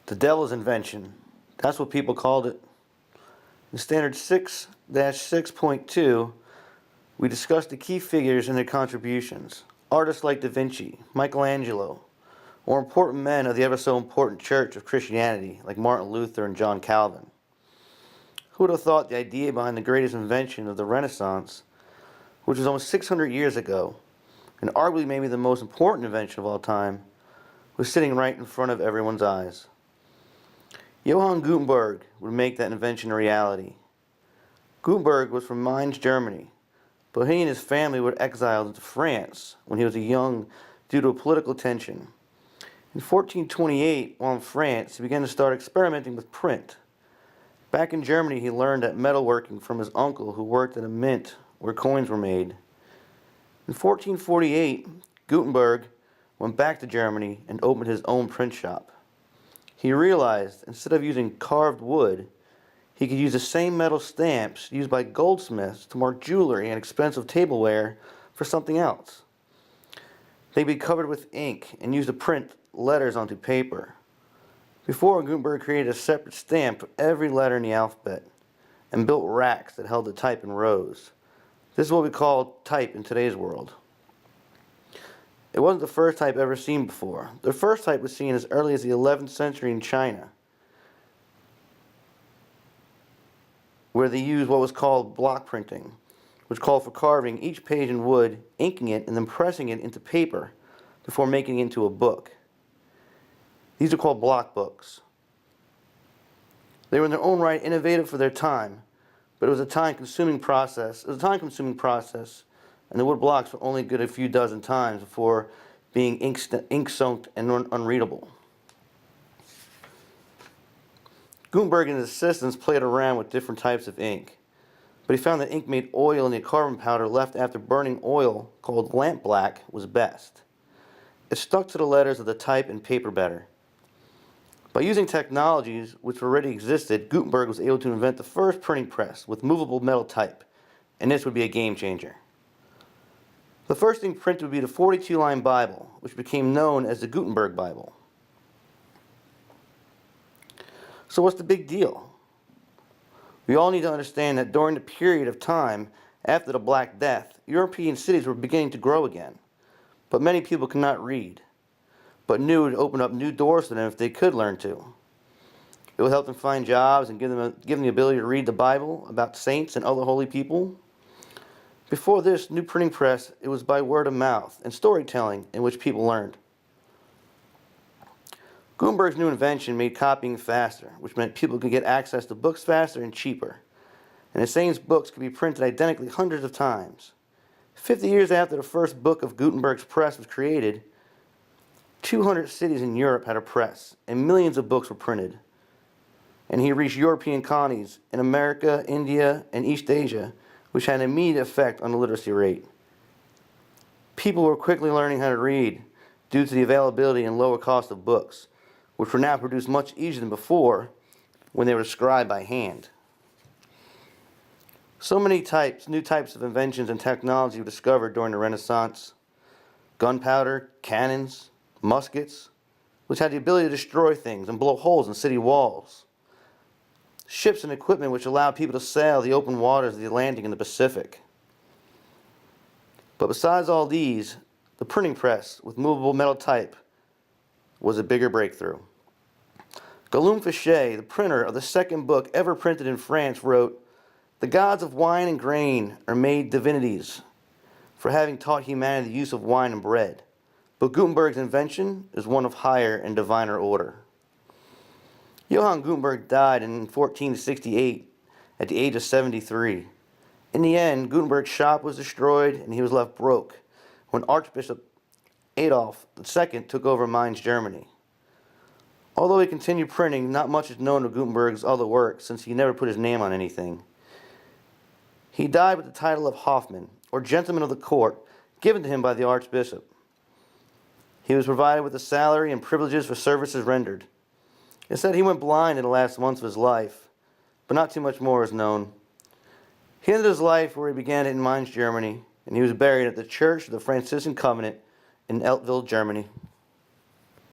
The devil's invention. That's what people called it. In Standard 6-6.2, we discussed the key figures and their contributions. Artists like Da Vinci, Michelangelo, or important men of the ever so important Church of Christianity like Martin Luther and John Calvin. Who would have thought the idea behind the greatest invention of the Renaissance, which was almost 600 years ago, and arguably maybe the most important invention of all time, was sitting right in front of everyone's eyes? Johann Gutenberg would make that invention a reality. Gutenberg was from Mainz, Germany, but he and his family were exiled into France when he was young due to a political tension. In 1428, while in France, he began to start experimenting with print. Back in Germany, he learned at metalworking from his uncle who worked at a mint where coins were made. In 1448, Gutenberg went back to Germany and opened his own print shop. He realized instead of using carved wood, he could use the same metal stamps used by goldsmiths to mark jewelry and expensive tableware for something else. They'd be covered with ink and used to print letters onto paper. Before, Gutenberg created a separate stamp for every letter in the alphabet and built racks that held the type in rows. This is what we call type in today's world. It wasn't the first type ever seen before. The first type was seen as early as the 11th century in China, where they used what was called block printing, which called for carving each page in wood, inking it, and then pressing it into paper before making it into a book. These are called block books. They were in their own right innovative for their time, but it was a time-consuming process. And the wood blocks were only good a few dozen times before being ink-soaked and unreadable. Gutenberg and his assistants played around with different types of ink, but he found that ink made oil in the carbon powder left after burning oil, called lampblack, was best. It stuck to the letters of the type and paper better. By using technologies which already existed, Gutenberg was able to invent the first printing press with movable metal type, and this would be a game changer. The first thing printed would be the 42-line Bible, which became known as the Gutenberg Bible. So what's the big deal? We all need to understand that during the period of time after the Black Death, European cities were beginning to grow again, but many people could not read, but knew it would open up new doors to them if they could learn to. It would help them find jobs and give them the ability to read the Bible about saints and other holy people. Before this new printing press, it was by word of mouth and storytelling in which people learned. Gutenberg's new invention made copying faster, which meant people could get access to books faster and cheaper. And the same books could be printed identically hundreds of times. 50 years after the first book of Gutenberg's press was created, 200 cities in Europe had a press, and millions of books were printed. And he reached European colonies in America, India, and East Asia, which had an immediate effect on the literacy rate. People were quickly learning how to read due to the availability and lower cost of books, which were now produced much easier than before when they were scribed by hand. So many new types of inventions and technology were discovered during the Renaissance. Gunpowder, cannons, muskets, which had the ability to destroy things and blow holes in city walls. Ships and equipment which allowed people to sail the open waters of the Atlantic and the Pacific. But besides all these, the printing press with movable metal type was a bigger breakthrough. Guillaume Fichet, the printer of the second book ever printed in France, wrote, "The gods of wine and grain are made divinities for having taught humanity the use of wine and bread. But Gutenberg's invention is one of higher and diviner order." Johann Gutenberg died in 1468 at the age of 73. In the end, Gutenberg's shop was destroyed and he was left broke when Archbishop Adolf II took over Mainz, Germany. Although he continued printing, not much is known of Gutenberg's other work since he never put his name on anything. He died with the title of Hoffman, or Gentleman of the Court, given to him by the Archbishop. He was provided with a salary and privileges for services rendered. It said he went blind in the last months of his life, but not too much more is known. He ended his life where he began it in Mainz, Germany, and he was buried at the Church of the Franciscan Covenant in Eltville, Germany.